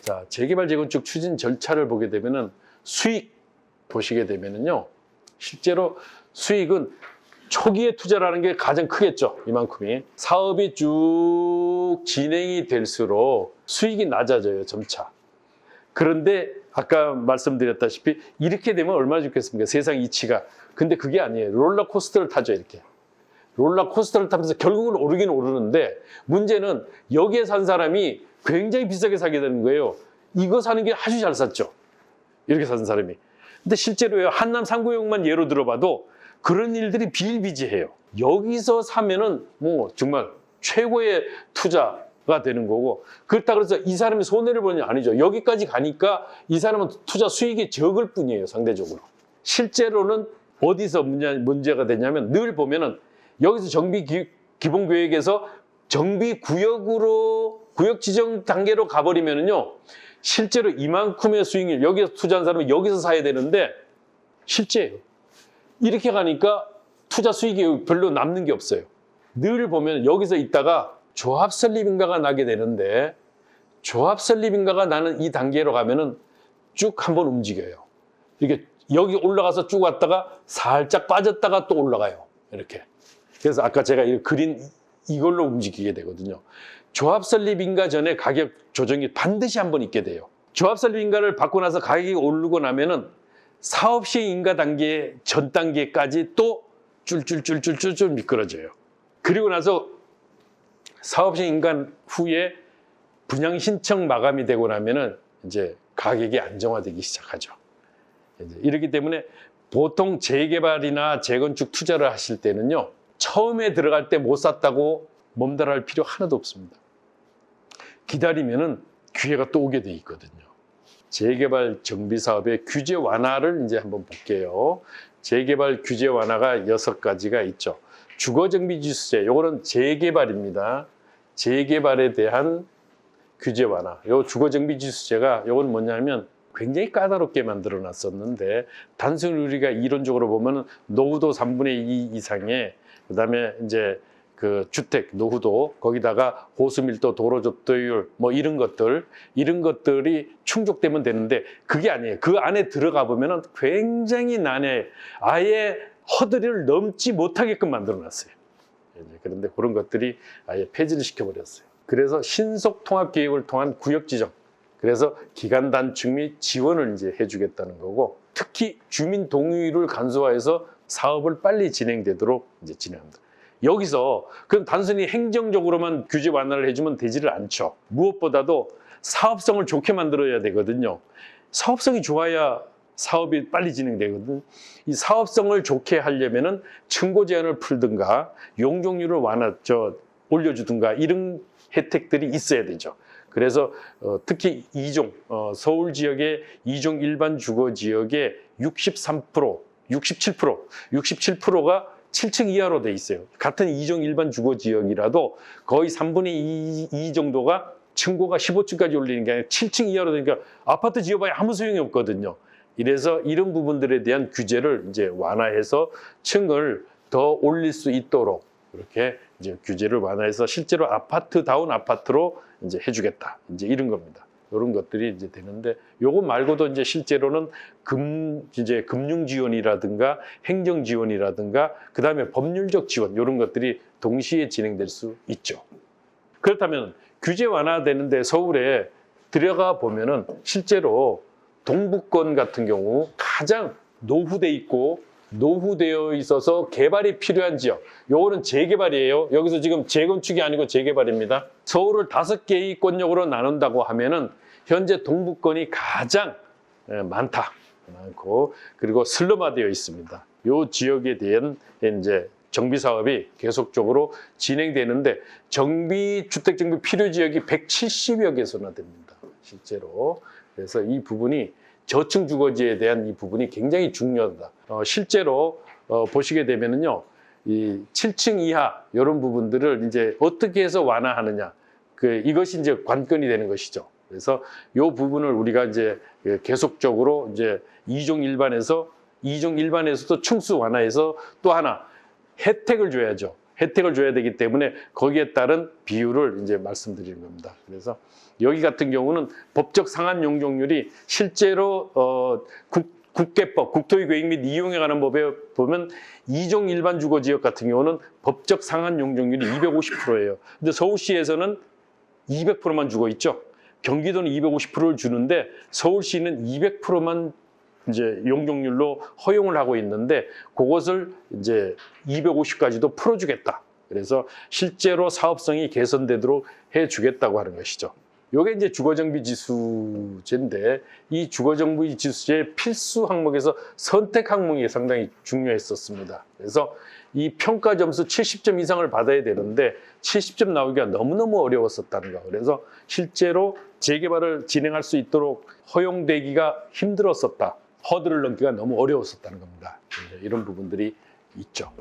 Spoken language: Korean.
자, 재개발 재건축 추진 절차를 보게 되면은 수익 보시게 되면은요, 실제로 수익은 초기에 투자라는 게 가장 크겠죠. 이만큼이. 사업이 쭉 진행이 될수록 수익이 낮아져요, 점차. 그런데 아까 말씀드렸다시피 이렇게 되면 얼마나 좋겠습니까? 세상 이치가. 근데 그게 아니에요. 롤러코스터를 타죠, 이렇게. 롤러코스터를 타면서 결국은 오르긴 오르는데, 문제는 여기에 산 사람이 굉장히 비싸게 사게 되는 거예요. 이거 사는 게 아주 잘 샀죠. 이렇게 산 사람이. 근데 실제로요, 한남 3구역만 예로 들어봐도 그런 일들이 비일비재해요. 여기서 사면은 뭐 정말 최고의 투자가 되는 거고, 그렇다 그래서 이 사람이 손해를 보느냐? 아니죠. 여기까지 가니까 이 사람은 투자 수익이 적을 뿐이에요, 상대적으로. 실제로는 어디서 문제가 되냐면, 늘 보면은 여기서 기본계획에서 정비구역으로, 구역 지정 단계로 가버리면은요, 실제로 이만큼의 수익률, 여기서 투자한 사람은 여기서 사야 되는데 실제예요. 이렇게 가니까 투자 수익이 별로 남는 게 없어요. 늘 보면 여기서 있다가 조합 설립인가가 나게 되는데, 조합 설립인가가 나는 이 단계로 가면은 쭉 한번 움직여요. 이렇게 여기 올라가서 쭉 왔다가 살짝 빠졌다가 또 올라가요. 이렇게. 그래서 아까 제가 그린 이걸로 움직이게 되거든요. 조합 설립인가 전에 가격 조정이 반드시 한번 있게 돼요. 조합 설립인가를 받고 나서 가격이 오르고 나면은 사업 시행인가 단계 전 단계까지 또 줄 미끄러져요. 그리고 나서 사업 시행인가 후에 분양 신청 마감이 되고 나면은 이제 가격이 안정화되기 시작하죠. 이렇기 때문에 보통 재개발이나 재건축 투자를 하실 때는요, 처음에 들어갈 때 못 샀다고 몸달할 필요 하나도 없습니다. 기다리면은 기회가 또 오게 돼 있거든요. 재개발 정비 사업의 규제 완화를 이제 한번 볼게요. 재개발 규제 완화가 6가지가 있죠. 주거정비지수제, 요거는 재개발입니다. 재개발에 대한 규제 완화. 요 주거정비지수제가 요건 뭐냐면 굉장히 까다롭게 만들어 놨었는데, 단순히 우리가 이론적으로 보면 노후도 3분의 2 이상의, 그다음에 이제 그 주택 노후도, 거기다가 호수밀도, 도로 접도율, 뭐 이런 것들이 충족되면 되는데, 그게 아니에요. 그 안에 들어가 보면은 굉장히 난해, 아예 허들이를 넘지 못하게끔 만들어 놨어요. 그런데 그런 것들이 아예 폐지를 시켜버렸어요. 그래서 신속 통합 계획을 통한 구역 지정, 그래서 기간 단축 및 지원을 이제 해주겠다는 거고, 특히 주민 동의를 간소화해서 사업을 빨리 진행되도록 이제 진행합니다. 여기서 그럼 단순히 행정적으로만 규제 완화를 해주면 되지를 않죠. 무엇보다도 사업성을 좋게 만들어야 되거든요. 사업성이 좋아야 사업이 빨리 진행되거든요. 이 사업성을 좋게 하려면은 층고 제한을 풀든가 용적률을 올려주든가 이런 혜택들이 있어야 되죠. 그래서 특히 서울 지역의 2종 일반 주거 지역의 67%가 7층 이하로 돼 있어요. 같은 2종 일반 주거 지역이라도 거의 3분의 2 정도가 층고가 15층까지 올리는 게 아니라 7층 이하로 되니까 아파트 지어봐야 아무 소용이 없거든요. 이래서 이런 부분들에 대한 규제를 이제 완화해서 층을 더 올릴 수 있도록 이렇게 이제 규제를 완화해서 실제로 아파트다운 아파트로 이제 해주겠다. 이제 이런 겁니다. 이런 것들이 이제 되는데, 요거 말고도 이제 실제로는 금융 지원이라든가 행정 지원이라든가 그다음에 법률적 지원, 이런 것들이 동시에 진행될 수 있죠. 그렇다면 규제 완화되는데 서울에 들어가 보면은 실제로 동북권 같은 경우 가장 노후되어 있어서 개발이 필요한 지역, 요거는 재개발이에요. 여기서 지금 재건축이 아니고 재개발입니다. 서울을 5개위권역으로 나눈다고 하면은 현재 동북권이 가장 많고, 그리고 슬럼화되어 있습니다. 요 지역에 대한 이제 정비 사업이 계속적으로 진행되는데, 주택 정비 필요 지역이 170여 개소나 됩니다, 실제로. 그래서 이 부분이 저층 주거지에 대한 이 부분이 굉장히 중요하다. 실제로 보시게 되면은요, 이 7층 이하 이런 부분들을 이제 어떻게 해서 완화하느냐, 이것이 이제 관건이 되는 것이죠. 그래서 이 부분을 우리가 이제 계속적으로 이제 2종 일반에서도 층수 완화해서 또 하나 혜택을 줘야죠. 혜택을 줘야 되기 때문에 거기에 따른 비율을 이제 말씀드리는 겁니다. 그래서 여기 같은 경우는 법적 상한 용적률이 실제로 국계법, 국토의 계획 및 이용에 관한 법에 보면 2종 일반 주거 지역 같은 경우는 법적 상한 용적률이 250%예요. 근데 서울시에서는 200%만 주고 있죠. 경기도는 250%를 주는데 서울시는 200%만 이제 용적률로 허용을 하고 있는데 그것을 이제 250까지도 풀어주겠다. 그래서 실제로 사업성이 개선되도록 해주겠다고 하는 것이죠. 이게 이제 주거정비 지수제인데 이 주거정비 지수제의 필수 항목에서 선택 항목이 상당히 중요했었습니다. 그래서 이 평가 점수 70점 이상을 받아야 되는데 70점 나오기가 너무너무 어려웠었다는 거. 그래서 실제로 재개발을 진행할 수 있도록 허용되기가 힘들었었다. 허들을 넘기가 너무 어려웠었다는 겁니다. 이런 부분들이 있죠.